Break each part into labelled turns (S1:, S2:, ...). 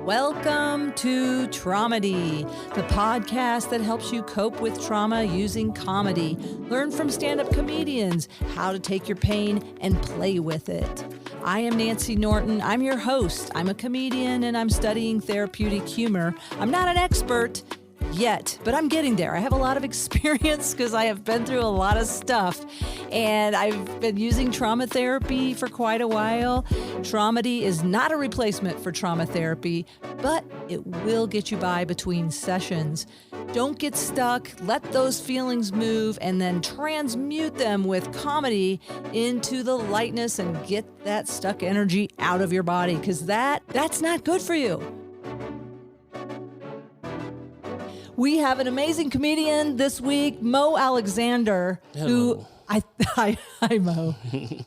S1: Welcome to Traumedy, the podcast that helps you cope with trauma using comedy. Learn from stand-up comedians how to take your pain and play with it. I am Nancy Norton. I'm your host. I'm a comedian and I'm studying therapeutic humor. I'm not an expert yet, but I'm getting there. I have a lot of experience because I have been through a lot of stuff, and I've been using trauma therapy for quite a while. Traumedy is not a replacement for trauma therapy, but it will get you by between sessions. Don't get stuck. Let those feelings move and then transmute them with comedy into the lightness and get that stuck energy out of your body, because that's not good for you. We have an amazing comedian this week, Mo Alexander.
S2: Hello.
S1: Hi Mo.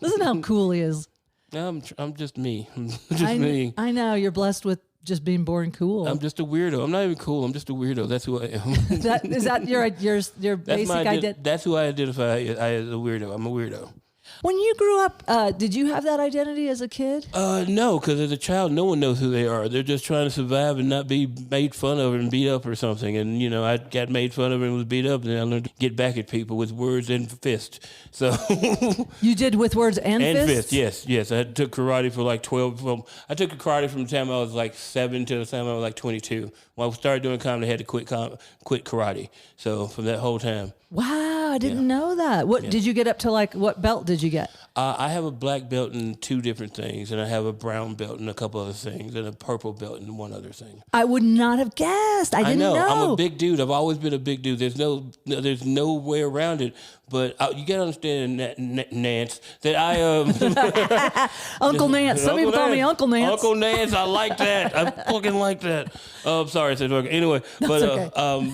S1: Listen how cool he is.
S2: I'm just me. Me.
S1: I know you're blessed with just being born cool.
S2: I'm just a weirdo. I'm not even cool. I'm just a weirdo. That's who I am.
S1: Is that your basic identity?
S2: That's who I identify as a weirdo. I'm a weirdo.
S1: When you grew up, did you have that identity as a kid?
S2: No, because as a child, no one knows who they are. They're just trying to survive and not be made fun of and beat up or something. And, you know, I got made fun of and was beat up, and then I learned to get back at people with words and fists. So
S1: You did with words and fists?
S2: Yes. I took karate for like 12. Well, I took karate from the time I was like 7 to the time I was like 22. When I started doing comedy, I had to quit karate. So from that whole time.
S1: Wow, I didn't know that. What did you get up to? Like, what belt did you get?
S2: I have a black belt in 2 different things, and I have a brown belt in a couple other things, and a purple belt in one other thing.
S1: I would not have guessed. I didn't know.
S2: I'm a big dude. I've always been a big dude. There's no way around it. But you gotta understand, Nance, that I
S1: Uncle Nance. Some people call me Uncle Nance.
S2: Uncle Nance. I like that. I fucking like that. Sorry, I said anyway. But
S1: okay.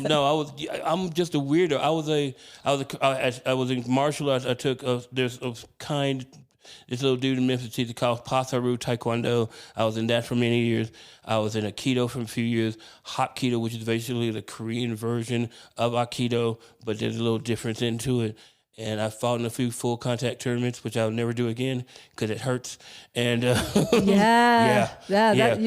S2: No, I'm just a weirdo. I was in martial arts. I took this little dude in Memphis called Patharu Taekwondo. I was in that for many years. I was in Aikido for a few years. Hapkido, which is basically the Korean version of Aikido, but there's a little difference into it. And I fought in a few full contact tournaments, which I'll never do again because it hurts. And
S1: you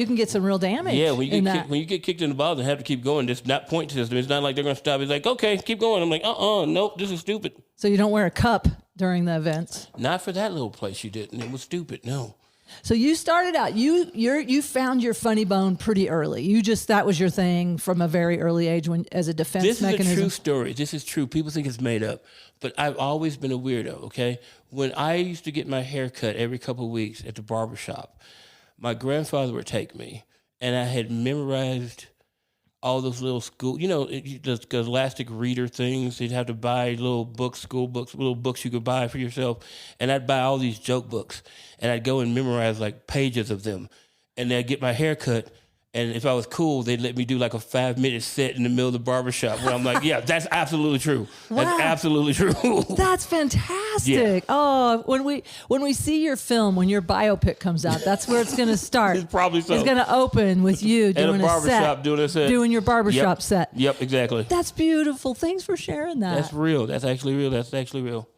S1: can get some real damage.
S2: Yeah, when you get kicked in the balls and have to keep going, it's not point system. It's not like they're going to stop. It's like, okay, keep going. I'm like, nope, this is stupid.
S1: So you don't wear a cup during the events?
S2: Not for that little place you didn't. It was stupid, no.
S1: So you started out, you found your funny bone pretty early. That was your thing from a very early age as a defense mechanism.
S2: This is a true story. This is true. People think it's made up, but I've always been a weirdo, okay? When I used to get my hair cut every couple of weeks at the barbershop, my grandfather would take me, and I had memorized all those little the elastic reader things. You'd have to buy little books, school books, little books you could buy for yourself. And I'd buy all these joke books, and I'd go and memorize like pages of them. And then I'd get my hair cut, and if I was cool, they'd let me do like a 5-minute set in the middle of the barbershop where I'm like, yeah, that's absolutely true.
S1: Wow.
S2: That's absolutely true.
S1: That's fantastic.
S2: Yeah.
S1: Oh, when we see your film, when your biopic comes out, that's where it's going to start.
S2: It's probably so.
S1: It's going to open with you doing doing your barbershop set.
S2: Yep, exactly.
S1: That's beautiful. Thanks for sharing that.
S2: That's real. That's actually real.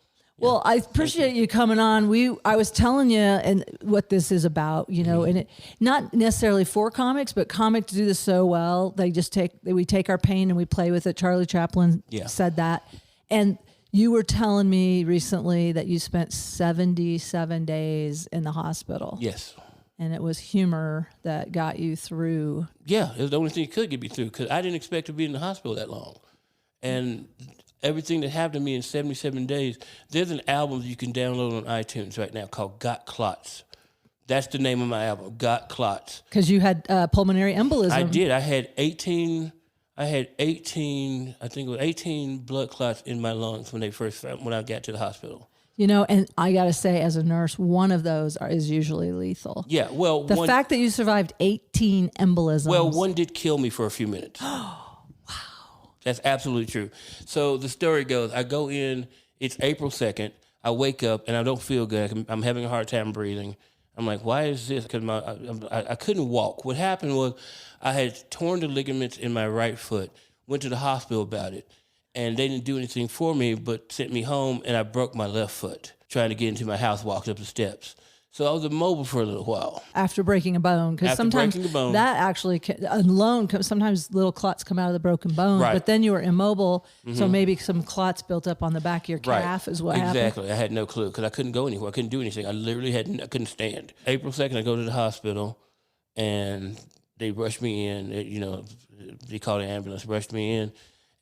S1: Well, I appreciate you coming on. I was telling you and what this is about, and it not necessarily for comics, but comics do this so well. We take our pain and we play with it. Charlie Chaplin said that. And you were telling me recently that you spent 77 days in the hospital.
S2: Yes.
S1: And it was humor that got you through.
S2: Yeah, it was the only thing that could get me through because I didn't expect to be in the hospital that long. And everything that happened to me in 77 days, there's an album you can download on iTunes right now called Got Clots. That's the name of my album, Got Clots.
S1: Because you had pulmonary embolism.
S2: I did. I had 18 blood clots in my lungs when I got to the hospital.
S1: And I got to say, as a nurse, one of those is usually lethal.
S2: Yeah, well...
S1: The fact that you survived 18 embolisms...
S2: Well, one did kill me for a few minutes. That's absolutely true. So the story goes, I go in, it's April 2nd, I wake up and I don't feel good. I'm having a hard time breathing. I'm like, why is this? Because I couldn't walk. What happened was I had torn the ligaments in my right foot, went to the hospital about it, and they didn't do anything for me but sent me home, and I broke my left foot trying to get into my house, walked up the steps. So I was immobile for a little while.
S1: After breaking a bone, because sometimes that actually alone, sometimes little clots come out of the broken bone,
S2: Right.
S1: but then you were immobile, so maybe some clots built up on the back of your
S2: Right.
S1: calf is what happened.
S2: Exactly. I had no clue because I couldn't go anywhere. I couldn't do anything. I literally I couldn't stand. April 2nd, I go to the hospital, and they rushed me in. They called the ambulance, rushed me in,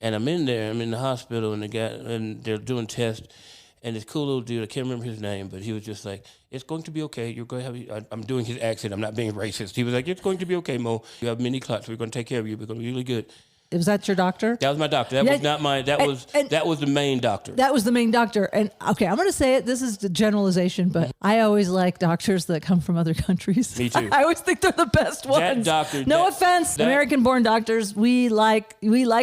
S2: and I'm in there. I'm in the hospital, and they're doing tests. And this cool little dude, I can't remember his name, but he was just like, "It's going to be okay. You're going to have." I'm doing his accent. I'm not being racist. He was like, "It's going to be okay, Mo. You have mini clots. We're going to take care of you. We're going to be really good."
S1: Was that your doctor?
S2: That was my doctor. That was not my. That was the main doctor.
S1: That was the main doctor. And okay, I'm going to say it. This is the generalization, but I always like doctors that come from other countries.
S2: Me too.
S1: I always think they're the best ones. No offense, American-born doctors. We like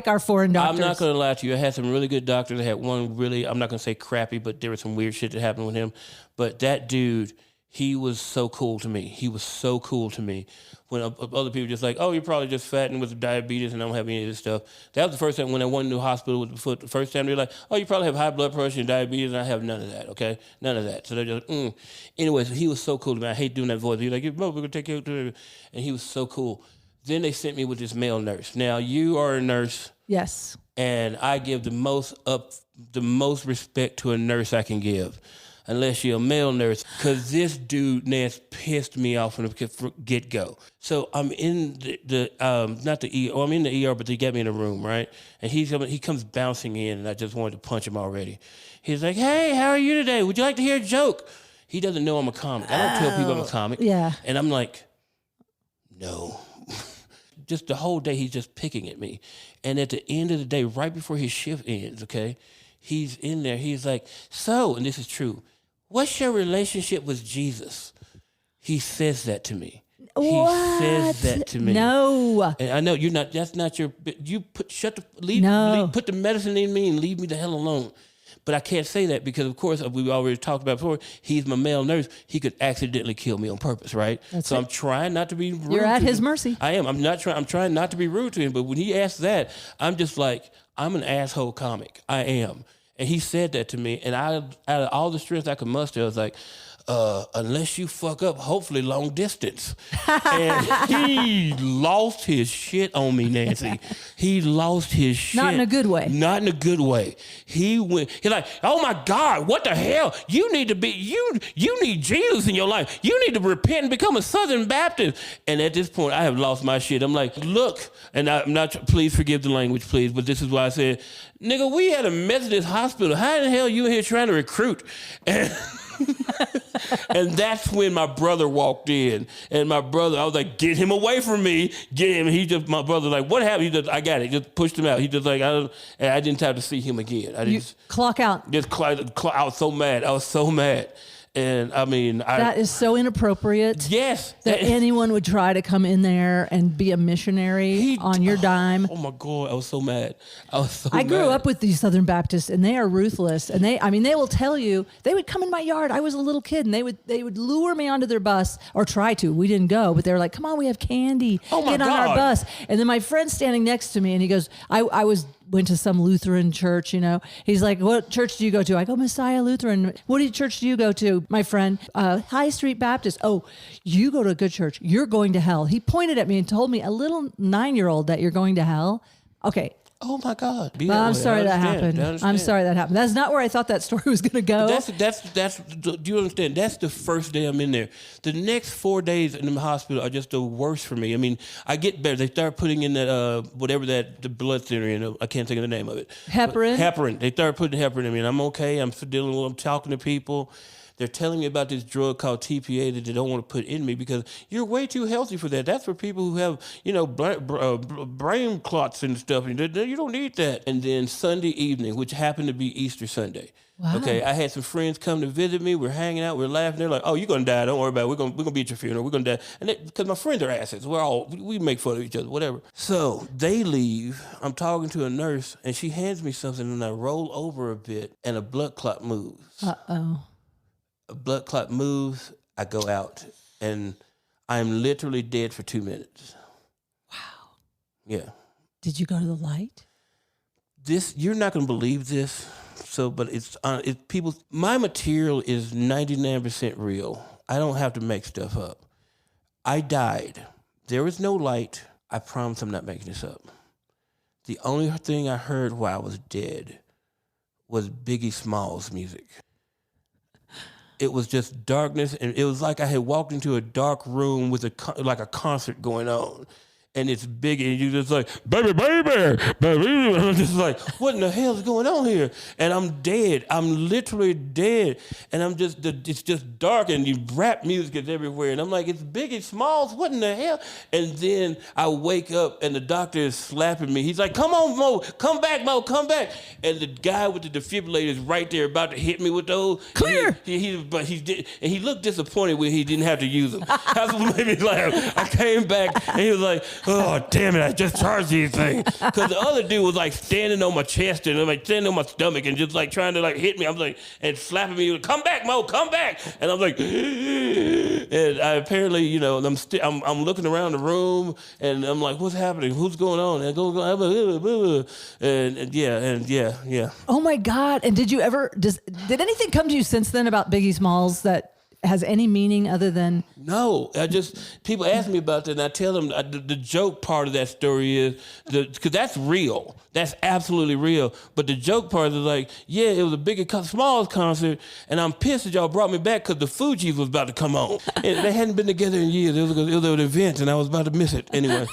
S1: our foreign doctors.
S2: I'm not going to lie to you. I had some really good doctors. I had one really. I'm not going to say crappy, but there was some weird shit that happened with him. But that dude, he was so cool to me. He was so cool to me. When other people just like, "Oh, you're probably just fat and with diabetes and I don't have any of this stuff." That was the first time when I went into the hospital with the foot. The first time they're like, "Oh, you probably have high blood pressure and diabetes," and I have none of that. Okay, none of that. So they're just, Anyways, he was so cool to me. I hate doing that voice. He's like, "We're gonna take care of it," and he was so cool. Then they sent me with this male nurse. Now you are a nurse.
S1: Yes.
S2: And I give the most respect to a nurse I can give. Unless you're a male nurse, because this dude, Nance, pissed me off from the get-go. So I'm in not the ER, I'm in the ER, but they get me in a room, right? And he comes bouncing in, and I just wanted to punch him already. He's like, "Hey, how are you today? Would you like to hear a joke?" He doesn't know I'm a comic. I don't tell people I'm a comic.
S1: Yeah.
S2: And I'm like, no. Just the whole day, he's just picking at me. And at the end of the day, right before his shift ends, okay, he's in there. He's like, "So," and this is true, "what's your relationship with Jesus?" He says that to me.
S1: What?
S2: He says that to me.
S1: No.
S2: And I know you're not. That's not your. You put the medicine in me and leave me the hell alone. But I can't say that because, of course, we already talked about before. He's my male nurse. He could accidentally kill me on purpose, right? So I'm trying not to be rude.
S1: You're at his mercy.
S2: I am. I'm trying not to be rude to him. But when he asks that, I'm just like, I'm an asshole comic. I am. And he said that to me, and out of all the strength I could muster, I was like, "Unless you fuck up, hopefully long distance." And he lost his shit on me, Nancy. He lost his shit.
S1: Not in a good way.
S2: Not in a good way. He's like, "Oh my God, what the hell? You need to be, you need Jesus in your life. You need to repent and become a Southern Baptist." And at this point, I have lost my shit. I'm like, "Look," and I'm not, please forgive the language, please, but this is why I said, "Nigga, we had a Methodist hospital. How the hell you in here trying to recruit?" And that's when my brother walked in. And my brother, I was like, "Get him away from me. Get him." And my brother like, "What happened?" He just, "I got it." Just pushed him out. He just like, and I didn't have to see him again.
S1: Clock out.
S2: I was so mad. I was so mad. And I mean,
S1: that is so inappropriate.
S2: Yes.
S1: That anyone would try to come in there and be a missionary on your dime.
S2: Oh my God. I was so mad. I
S1: grew up with these Southern Baptists and they are ruthless. And they will tell you, they would come in my yard. I was a little kid and they would lure me onto their bus or try to. We didn't go, but they were like, "Come on, we have candy.
S2: Oh my
S1: Get on
S2: God.
S1: our bus." And then my friend's standing next to me and he goes, I went to some Lutheran church, He's like, "What church do you go to?" I go, "Messiah Lutheran." "What church do you go to, my friend?" High Street Baptist." "Oh, you go to a good church. You're going to hell." He pointed at me and told me, a little 9-year-old, that you're going to hell. Okay.
S2: Oh my God.
S1: I'm sorry that happened. I'm sorry that happened. That's not where I thought that story was going to go.
S2: That's. Do you understand? That's the first day I'm in there. The next 4 days in the hospital are just the worst for me. I mean, I get better. They start putting in that the blood thinner in. I can't think of the name of it.
S1: Heparin.
S2: Heparin. They start putting heparin in me, and I'm okay. I'm talking to people. They're telling me about this drug called TPA that they don't want to put in me because you're way too healthy for that. That's for people who have, brain clots and stuff. You don't need that. And then Sunday evening, which happened to be Easter Sunday.
S1: Wow.
S2: Okay, I had some friends come to visit me. We're hanging out. We're laughing. They're like, "Oh, you're gonna die. Don't worry about it. We're gonna be at your funeral. We're gonna die." And because my friends are assholes, we make fun of each other, whatever. So they leave. I'm talking to a nurse, and she hands me something, and I roll over a bit, and a blood clot moves.
S1: Uh-oh.
S2: A blood clot moves, I go out, and I'm literally dead for 2 minutes.
S1: Wow.
S2: Yeah.
S1: Did you go to the light?
S2: You're not going to believe this, but my material is 99% real. I don't have to make stuff up. I died. There was no light. I promise I'm not making this up. The only thing I heard while I was dead was Biggie Smalls music. It was just darkness, and it was like I had walked into a dark room with like a concert going on. And it's big, and you just like, baby, baby, baby. And I'm just like, what in the hell is going on here? And I'm dead. I'm literally dead. And it's just dark, and the rap music is everywhere. And I'm like, it's Biggie Smalls. What in the hell? And then I wake up, and the doctor is slapping me. He's like, come on, Mo. Come back, Mo. Come back. And the guy with the defibrillator is right there about to hit me with those.
S1: Clear.
S2: But he looked disappointed when he didn't have to use them. That's what made me laugh. I came back, and he was like, oh, damn it, I just charged these things. Because the other dude was like standing on my chest and like standing on my stomach and just like trying to like hit me. I'm like, and slapping me, come back, Mo, come back. And I'm like, and I apparently, you know, I'm looking around the room and I'm like, what's happening? Who's going on? And yeah.
S1: Oh my God. And did did anything come to you since then about Biggie Smalls that has any meaning other than?
S2: No, people ask me about that, and I tell them the joke part of that story is, because that's real. That's absolutely real. But the joke part is like, yeah, it was a Biggie Smalls concert, and I'm pissed that y'all brought me back because the Fugees was about to come on. And they hadn't been together in years. It was an event, and I was about to miss it anyway.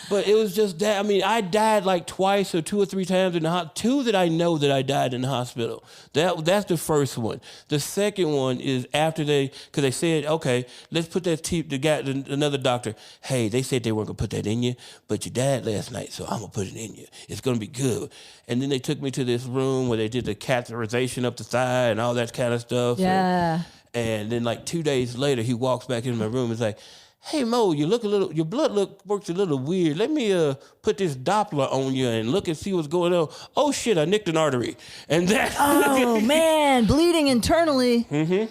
S2: But it was just that. I mean, I died like twice or 2 or 3 times in the hospital. 2 that I know that I died in the hospital. That's the first one. The second one is after because they said, okay, let's put another doctor. Hey, they said they weren't going to put that in you, but you died last night, so I'm going to put it in you. It's going to be good. And then they took me to this room where they did the catheterization up the thigh and all that kind of stuff.
S1: Yeah.
S2: And then like 2 days later, he walks back into my room and is like, hey, Mo, your blood works a little weird. Let me put this Doppler on you and look and see what's going on. Oh, shit, I nicked an artery. And that...
S1: Oh, man, bleeding internally.
S2: Mm-hmm.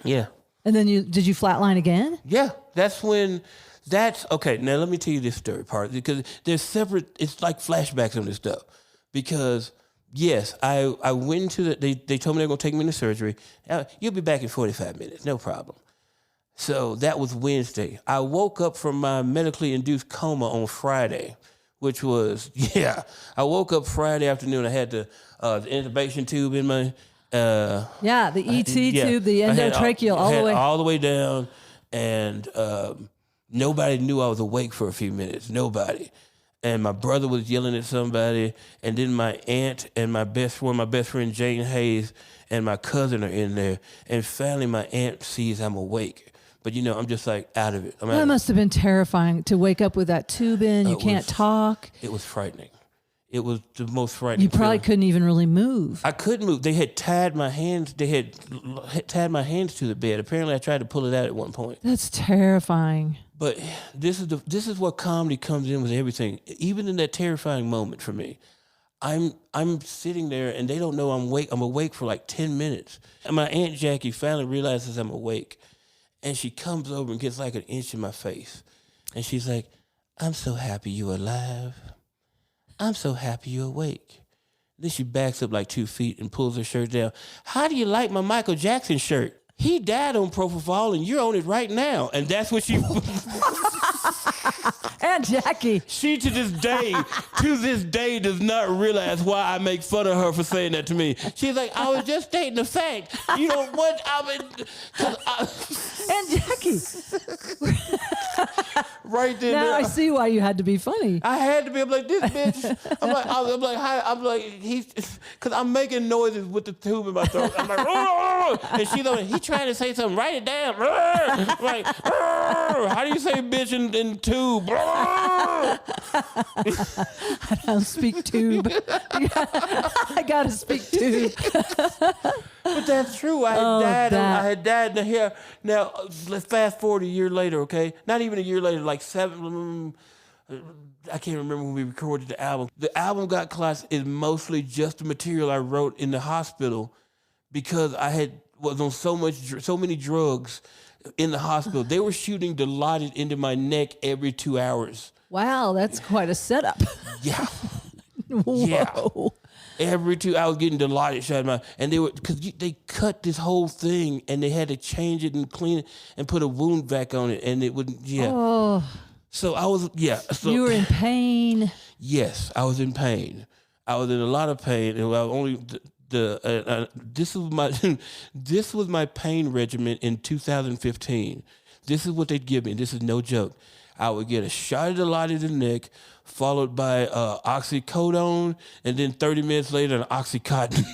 S2: Yeah.
S1: And then did you flatline again?
S2: Yeah, okay, now let me tell you this story part, because there's separate, it's like flashbacks on this stuff. Because, yes, I went to they told me they were going to take me into surgery. You'll be back in 45 minutes, no problem. So that was Wednesday. I woke up from my medically induced coma on Friday, which was, I woke up Friday afternoon. I had the intubation tube in my... the
S1: ET tube, the endotracheal,
S2: all the way down. And nobody knew I was awake for a few minutes. Nobody. And my brother was yelling at somebody. And then my aunt and my best friend Jane Hayes, and my cousin are in there. And finally my aunt sees I'm awake. But, you know, I'm just like out of it.
S1: That must have been terrifying to wake up with that tube in. You can't talk.
S2: It was frightening. It was the most frightening.
S1: You probably couldn't even really move.
S2: I couldn't move. They had tied my hands. They had tied my hands to the bed. Apparently, I tried to pull it out at one point.
S1: That's terrifying.
S2: But this is what comedy comes in with everything. Even in that terrifying moment for me, I'm sitting there and they don't know I'm awake. I'm awake for like 10 minutes. And my Aunt Jackie finally realizes I'm awake. And she comes over and gets like an inch in my face. And she's like, I'm so happy you're alive. I'm so happy you're awake. Then she backs up like 2 feet and pulls her shirt down. How do you like my Michael Jackson shirt? He died on propofol and you're on it right now. And that's what she...
S1: Aunt Jackie.
S2: She to this day does not realize why I make fun of her for saying that to me. She's like, I was just stating the fact. You know what?
S1: Aunt Jackie.
S2: Right there.
S1: Now I see why you had to be funny.
S2: I had to be. I'm like, this bitch. I'm like, because I'm making noises with the tube in my throat. I'm like, and she's like, he trying to say something. Write it down. I'm like, how do you say bitch in tube? I
S1: don't speak tube. I gotta speak tube.
S2: But that's true. I had died in here. Now, let's fast forward a year later, okay? Not even a year later, like 7... I can't remember when we recorded the album. The album Got Clots is mostly just the material I wrote in the hospital because I was on so many drugs in the hospital. They were shooting Dilaudid into my neck every 2 hours.
S1: Wow, that's quite a setup.
S2: Yeah.
S1: Whoa.
S2: Yeah. Every 2 hours, getting Dilaudid shot in my, and they were, because they cut this whole thing and they had to change it and clean it and put a wound vac on it, and it wouldn't. Yeah.
S1: Oh,
S2: So I was. Yeah. So
S1: you were in pain.
S2: yes, I was in pain. I was in a lot of pain, and I only this was my this was my pain regimen in 2015. This is what they'd give me. This is no joke. I would get a shot of Dilaudid in the neck, followed by oxycodone, and then 30 minutes later, an Oxycontin.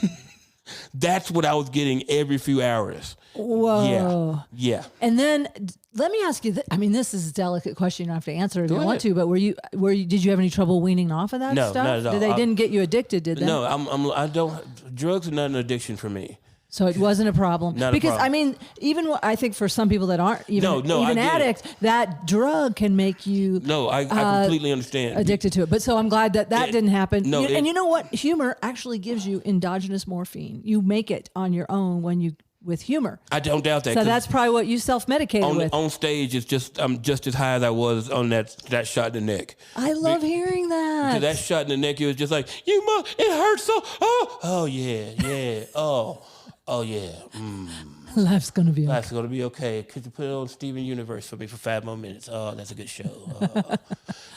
S2: That's what I was getting every few hours.
S1: Whoa.
S2: Yeah.
S1: And then let me ask you, I mean, this is a delicate question. You don't have to answer if you want to, but did you have any trouble weaning off of that
S2: No,
S1: stuff?
S2: not at all.
S1: They didn't get you addicted, did they?
S2: No, I don't, drugs are not an addiction for me.
S1: So it wasn't a problem.
S2: Not
S1: because
S2: a problem.
S1: I mean, even I think for some people that aren't even addicts, that drug can make you
S2: No, I completely understand.
S1: addicted to it. But so I'm glad that didn't happen.
S2: No,
S1: and you know what? Humor actually gives you endogenous morphine. You make it on your own with humor.
S2: I don't doubt that.
S1: So that's probably what you self-medicated with.
S2: On stage, I'm just as high as I was on that shot in the neck.
S1: I love hearing that.
S2: Because that shot in the neck, it was just like, it hurts so. Oh yeah, oh yeah.
S1: Life's gonna be okay.
S2: Life's gonna be okay. Could you put it on Steven Universe for me for 5 more minutes? Oh, that's a good show.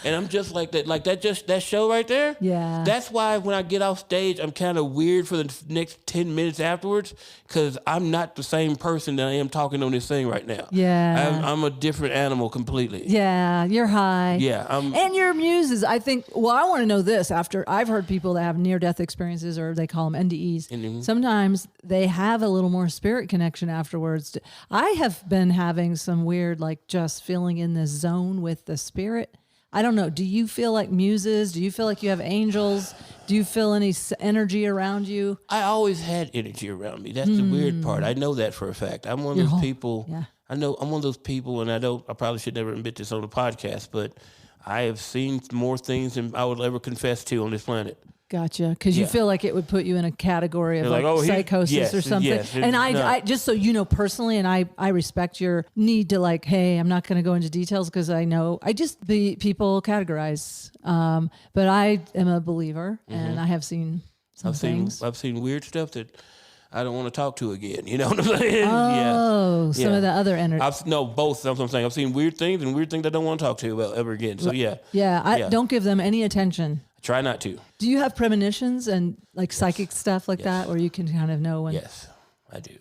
S2: And I'm just like that. Like that show right there.
S1: Yeah.
S2: That's why when I get off stage, I'm kind of weird for the next 10 minutes afterwards, because I'm not the same person that I am talking on this thing right now.
S1: Yeah.
S2: I'm a different animal completely.
S1: Yeah, you're high.
S2: Yeah.
S1: And your muses, I think, well, I want to know this after I've heard people that have near-death experiences, or they call them NDEs.
S2: Mm-hmm.
S1: Sometimes they have a little more spirit connection afterwards. I have been having some weird, like just feeling in this zone with the spirit. I don't know. Do you feel like muses? Do you feel like you have angels? Do you feel any energy around you?
S2: I always had energy around me. That's the weird part. I know that for a fact. I'm one of those people.
S1: Yeah.
S2: I know I'm one of those people, and I probably should never admit this on the podcast, but I have seen more things than I would ever confess to on this planet.
S1: Gotcha. Because you feel like it would put you in a category of
S2: They're like,
S1: psychosis or something.
S2: Yes,
S1: and I just so you know personally, and I respect your need to like, hey, I'm not going to go into details because I know people categorize. But I am a believer, and I have seen some things.
S2: I've seen weird stuff that I don't want to talk to again. You know what I'm saying?
S1: Oh, some of the other energy.
S2: Both. That's what I'm saying. I've seen weird things and weird things I don't want to talk to about ever again. So
S1: Yeah, don't give them any attention.
S2: Try not to.
S1: Do you have premonitions and like psychic stuff like that, where you can kind of know when?
S2: Yes, I do.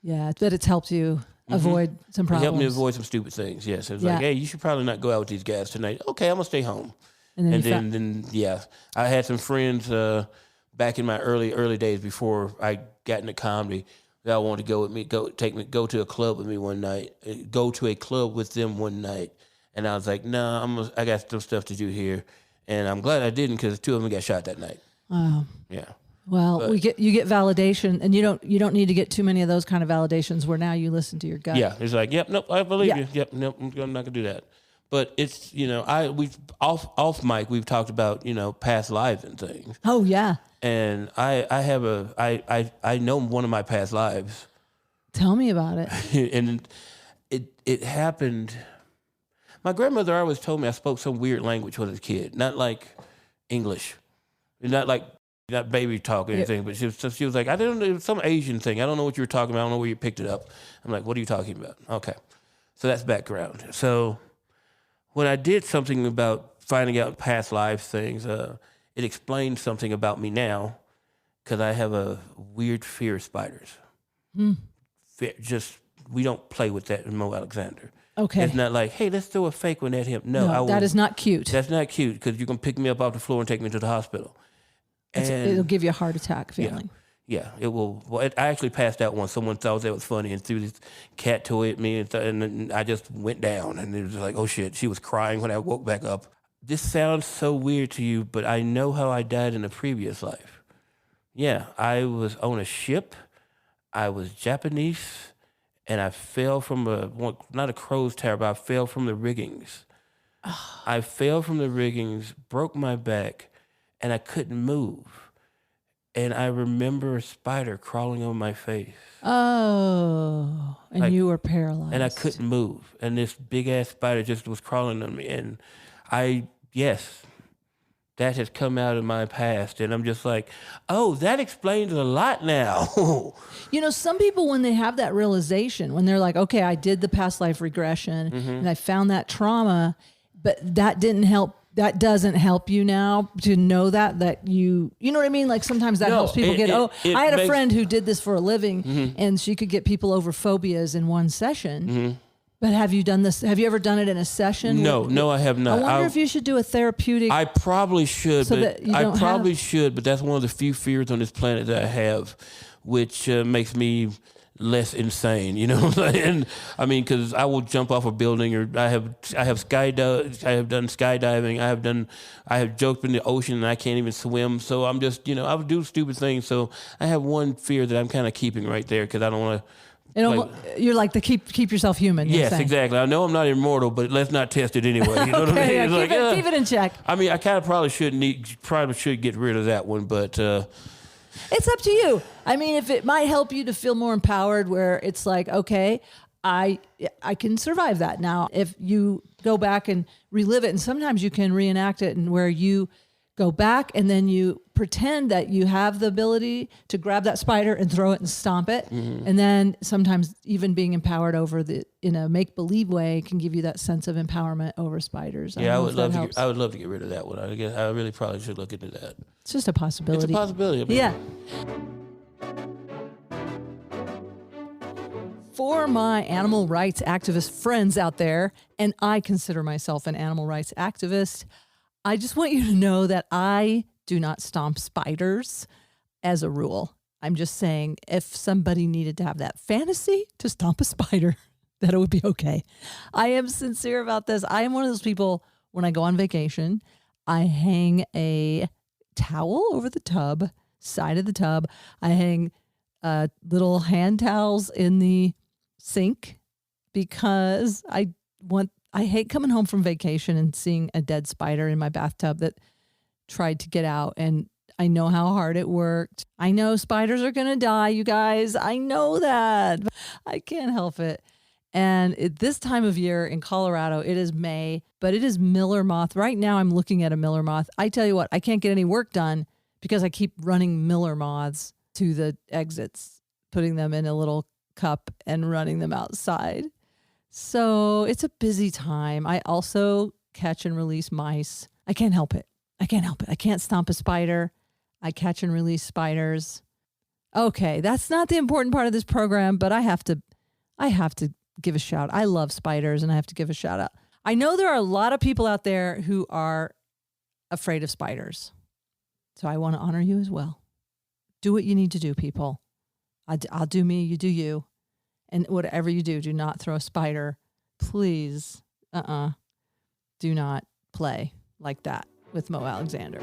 S1: Yeah, that it's helped you avoid some
S2: It
S1: problems.
S2: helped me avoid some stupid things. Yes, it was like, hey, you should probably not go out with these guys tonight. Okay, I'm gonna stay home. And then I had some friends back in my early days before I got into comedy that wanted to go with me, go to a club with me one night, go to a club with them one night, and I was like, nah, I got some stuff to do here. And I'm glad I didn't, because 2 of them got shot that night.
S1: Wow.
S2: Yeah.
S1: Well, you get validation, and you don't need to get too many of those kind of validations where now you listen to your gut.
S2: Yeah. It's like, yep, nope, I believe you. Yep, nope, I'm not gonna do that. But it's we've off mic we've talked about past lives and things.
S1: Oh yeah.
S2: And I know one of my past lives.
S1: Tell me about it.
S2: And it happened. My grandmother always told me I spoke some weird language when I was a kid, not like English, not baby talk or anything, but she was like, I don't know, some Asian thing. I don't know what you were talking about. I don't know where you picked it up. I'm like, what are you talking about? Okay. So that's background. So when I did something about finding out past life things, it explained something about me now, because I have a weird fear of spiders. We don't play with that in Mo Alexander.
S1: Okay.
S2: It's not like, hey, let's throw a fake one at him. No,
S1: that is not cute.
S2: That's not cute, because you can pick me up off the floor and take me to the hospital.
S1: It'll give you a heart attack feeling.
S2: Yeah, it will. Well, I actually passed out once. Someone thought that was funny and threw this cat toy at me, and I just went down. And it was like, oh shit, she was crying when I woke back up. This sounds so weird to you, but I know how I died in a previous life. Yeah, I was on a ship. I was Japanese. And I fell from not a crow's tower, but I fell from the riggings. I fell from the riggings, broke my back, and I couldn't move. And I remember a spider crawling on my face.
S1: Oh, and you were paralyzed.
S2: And I couldn't move. And this big-ass spider just was crawling on me. And that has come out of my past. And I'm just like, oh, that explains a lot now.
S1: You know, some people, when they have that realization, when they're like, okay, I did the past life regression and I found that trauma, but that didn't help. That doesn't help you now to know that you know what I mean? Like sometimes that helps people I had a friend who did this for a living and she could get people over phobias in one session. But have you done this? Have you ever done it in a session?
S2: No, I have not.
S1: I wonder if you should do a therapeutic.
S2: I probably should, but but that's one of the few fears on this planet that I have, which makes me less insane, you know. And I mean, because I will jump off a building, or I have done skydiving. I have jumped in the ocean and I can't even swim. So I'm just, I would do stupid things. So I have one fear that I'm kind of keeping right there because I don't want to.
S1: You're like the keep yourself human.
S2: Yes, exactly. I know I'm not immortal, but let's not test it anyway. You know what I mean?
S1: Yeah, keep it in check.
S2: I mean, I kind of probably should get rid of that one, but
S1: it's up to you. I mean, if it might help you to feel more empowered, where it's like, okay, I can survive that now. If you go back and relive it, and sometimes you can reenact it, and where you go back and then you pretend that you have the ability to grab that spider and throw it and stomp it. And then sometimes even being empowered over in a make-believe way can give you that sense of empowerment over spiders.
S2: Yeah, I would love to get rid of that one. I guess I really probably should look into that.
S1: It's just a possibility.
S2: It's a possibility. I mean,
S1: yeah. For my animal rights activist friends out there, and I consider myself an animal rights activist, I just want you to know that I do not stomp spiders as a rule. I'm just saying if somebody needed to have that fantasy to stomp a spider, that it would be okay. I am sincere about this. I am one of those people, when I go on vacation, I hang a towel over the side of the tub. I hang little hand towels in the sink because I hate coming home from vacation and seeing a dead spider in my bathtub that tried to get out. And I know how hard it worked. I know spiders are going to die, you guys. I know that. I can't help it. And this time of year in Colorado, it is May, but it is Miller moth. Right now I'm looking at a Miller moth. I tell you what, I can't get any work done because I keep running Miller moths to the exits, putting them in a little cup and running them outside. So it's a busy time. I also catch and release mice. I can't help it. I can't stomp a spider. I catch and release spiders. Okay, that's not the important part of this program, but I have to give a shout. I love spiders and I have to give a shout out. I know there are a lot of people out there who are afraid of spiders. So I want to honor you as well. Do what you need to do, people. I'll do me, you do you. And whatever you do not throw a spider. Please, do not play like that with Mo Alexander.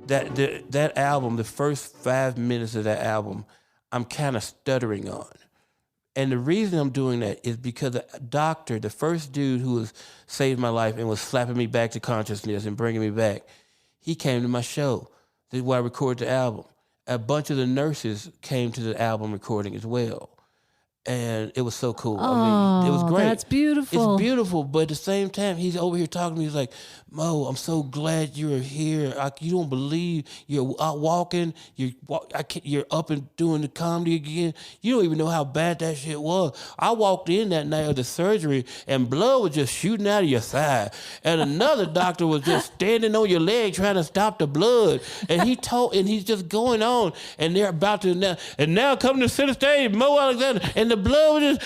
S2: That album, the first 5 minutes of that album, I'm kind of stuttering on. And the reason I'm doing that is because the doctor, the first dude who saved my life and was slapping me back to consciousness and bringing me back, he came to my show where I recorded the album. A bunch of the nurses came to the album recording as well. And it was so cool. I mean, it was great.
S1: That's beautiful.
S2: It's beautiful, but at the same time, he's over here talking to me. He's like, Mo, I'm so glad you're here. You don't believe you're out walking. You're up and doing the comedy again. You don't even know how bad that shit was. I walked in that night of the surgery, and blood was just shooting out of your thigh. And another doctor was just standing on your leg trying to stop the blood. And he's just going on. And they're about to now coming to center stage, Mo Alexander. And the blood was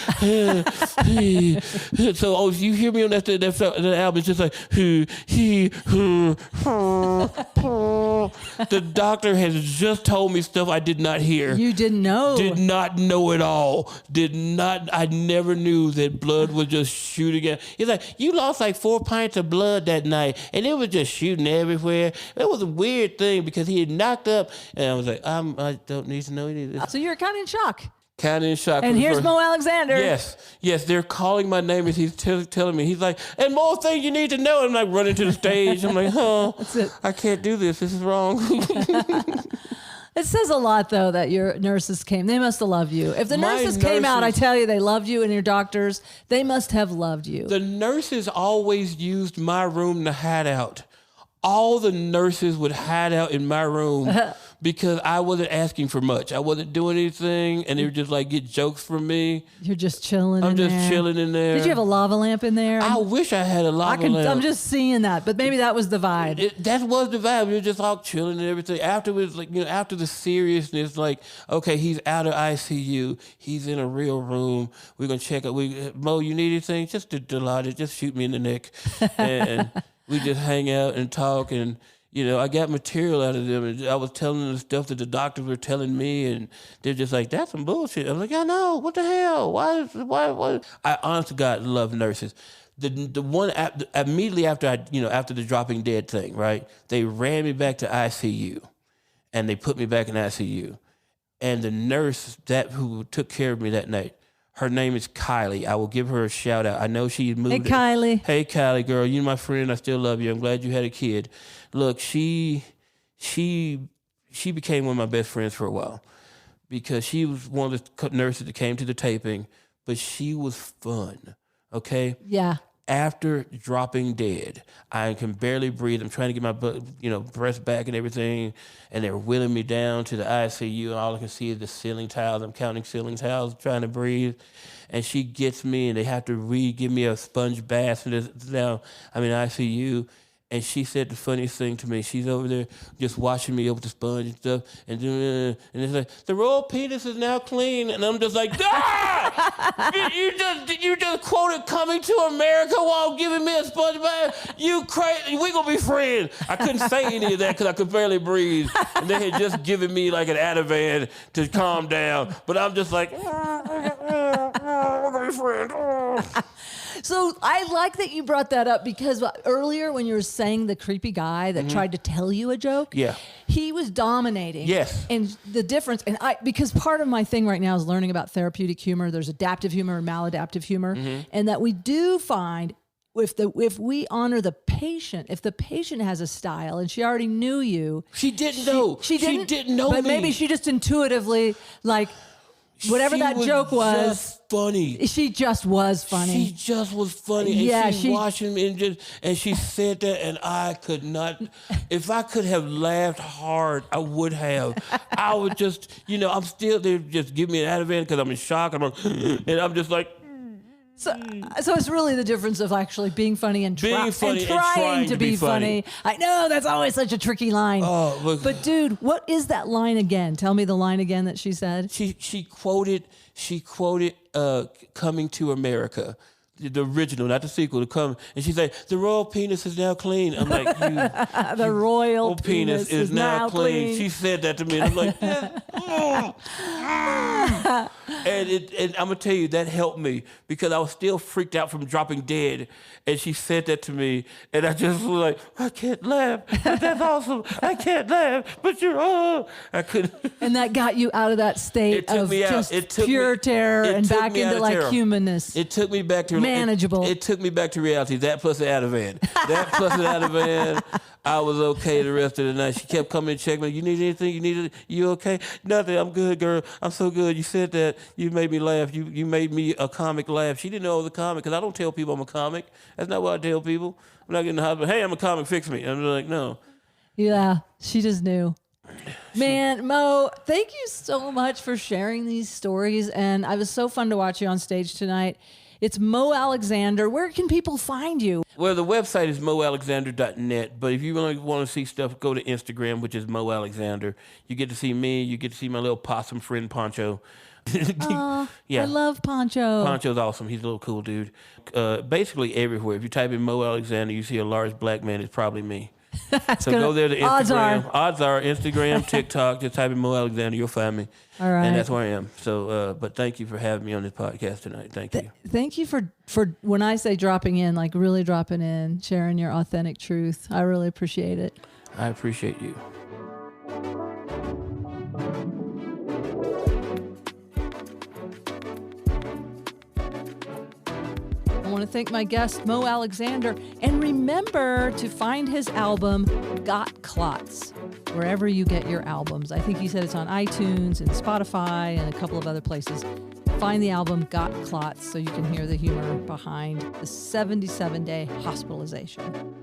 S2: just so you hear me on that album, it's just like the doctor has just told me stuff I did not hear.
S1: You didn't know.
S2: Did not know at all. I never knew that blood was just shooting at. He's like, you lost like 4 pints of blood that night, and it was just shooting everywhere. It was a weird thing because he had knocked up, and I was like, I don't need to know any of this.
S1: So you're kind of in shock.
S2: Kind of in shock.
S1: And here's Mo Alexander.
S2: Yes, they're calling my name as he's telling me. He's like, and more things you need to know. And I'm like running to the stage. I'm like, I can't do this. This is wrong.
S1: It says a lot, though, that your nurses came. They must have loved you. If the
S2: My
S1: nurses came out, I
S2: nurses-
S1: tell you, they loved you, and your doctors, they must have loved you.
S2: The nurses always used my room to hide out. All the nurses would hide out in my room because I wasn't asking for much. I wasn't doing anything, and they would just like get jokes from me.
S1: You're just chilling
S2: I'm
S1: in
S2: just
S1: there.
S2: chilling in there.
S1: Did you have a lava lamp in there?
S2: I wish I had a lava lamp.
S1: I'm just seeing that, but maybe that was the vibe.
S2: That was the vibe. We were just all chilling and everything. Afterwards, like, after the seriousness, like, okay, he's out of ICU. He's in a real room. We're gonna check it. Mo, you need anything? Just to delight it. Just shoot me in the neck, and we just hang out and talk. And I got material out of them. And I was telling them the stuff that the doctors were telling me, and they're just like, "That's some bullshit." I'm like, "I know. What the hell? Why?" I honest to God love nurses. The one immediately after after the dropping dead thing, right? They ran me back to ICU, and they put me back in ICU. And the nurse who took care of me that night, her name is Kylie. I will give her a shout out. I know she moved.
S1: Hey, Kylie.
S2: Hey, Kylie, girl, you're my friend. I still love you. I'm glad you had a kid. Look, she became one of my best friends for a while because she was one of the nurses that came to the taping, but she was fun. Okay.
S1: Yeah.
S2: After dropping dead, I can barely breathe. I'm trying to get my breath back and everything, and they're wheeling me down to the ICU, and all I can see is the ceiling tiles. I'm counting ceiling tiles, trying to breathe, and she gets me, and they have to give me a sponge bath, and now I'm in ICU. And she said the funniest thing to me. She's over there just watching me over the sponge and stuff, and it's like, the royal penis is now clean, and I'm just like, ah! you just quoted "Coming to America" while giving me a sponge bath. You crazy? We gonna be friends. I couldn't say any of that because I could barely breathe, and they had just given me like an Ativan to calm down. But I'm just like, we're gonna be friends.
S1: So I like that you brought that up because earlier when you were saying the creepy guy that tried to tell you a joke, he was dominating.
S2: Yes.
S1: And the difference, because part of my thing right now is learning about therapeutic humor. There's adaptive humor and maladaptive humor, and that we do find if we honor the patient, if the patient has a style and she already knew you,
S2: she didn't know. She didn't know
S1: but
S2: me.
S1: maybe she just intuitively like. Whatever that joke was,
S2: just funny.
S1: She just was funny.
S2: She just was funny. And
S1: Yeah,
S2: she watching me and she said that, and I could not. If I could have laughed hard, I would have. I would just, I'm still there. Just give me an Ativan because I'm in shock. And I'm just like.
S1: So it's really the difference of actually being funny and trying to be funny. I know that's always such a tricky line.
S2: Oh,
S1: but dude, what is that line again? Tell me the line again that she said.
S2: She quoted "Coming to America." The original, not the sequel, to come, and she said, "The royal penis is now clean." I'm like,
S1: the royal
S2: penis is now clean. She said that to me, and I'm like, and I'm gonna tell you that helped me because I was still freaked out from dropping dead, and she said that to me, and I just was like, I can't laugh, but that's awesome. I can't laugh, but I couldn't.
S1: And that got you out of that state of just pure terror and back into like humanness.
S2: It took me back to
S1: manageable.
S2: It took me back to reality. That plus the Ativan. I was okay the rest of the night. She kept coming and checking me. You need anything? You okay? Nothing. I'm good, girl. I'm so good. You said that. You made me laugh. You made me a comic laugh. She didn't know I was a comic because I don't tell people I'm a comic. That's not what I tell people. I'm not getting the hospital. Hey, I'm a comic. Fix me. I'm like, no.
S1: Yeah, she just knew. Man, Mo, thank you so much for sharing these stories. And it was so fun to watch you on stage tonight. It's Mo Alexander. Where can people find you?
S2: Well, the website is moalexander.net, but if you really want to see stuff, go to Instagram, which is Mo Alexander. You get to see me. You get to see my little possum friend, Poncho.
S1: Yeah. I love Poncho.
S2: Poncho's awesome. He's a little cool dude. Basically everywhere. If you type in Mo Alexander, you see a large black man. It's probably me. So go there to Instagram. Odds are Instagram, TikTok. Just type in Mo Alexander. You'll find me.
S1: All right.
S2: And that's where I am. So, but thank you for having me on this podcast tonight. Thank you.
S1: Thank you for when I say dropping in, like really dropping in, sharing your authentic truth. I really appreciate it.
S2: I appreciate you.
S1: I want to thank my guest, Mo Alexander, and remember to find his album, Got Clots. wherever you get your albums. I think he said it's on iTunes and Spotify and a couple of other places. Find the album Got Clots so you can hear the humor behind the 77-day hospitalization.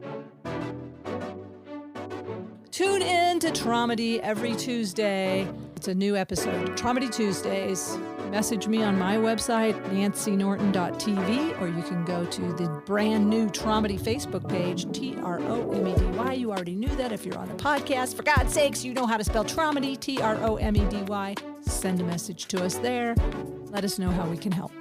S1: Tune in to Traumedy every Tuesday. It's a new episode, Traumedy Tuesdays. Message me on my website, nancynorton.tv, or you can go to the brand new Traumedy Facebook page, Tromedy. You already knew that if you're on the podcast. For God's sakes, you know how to spell Traumedy, Tromedy. Send a message to us there. Let us know how we can help.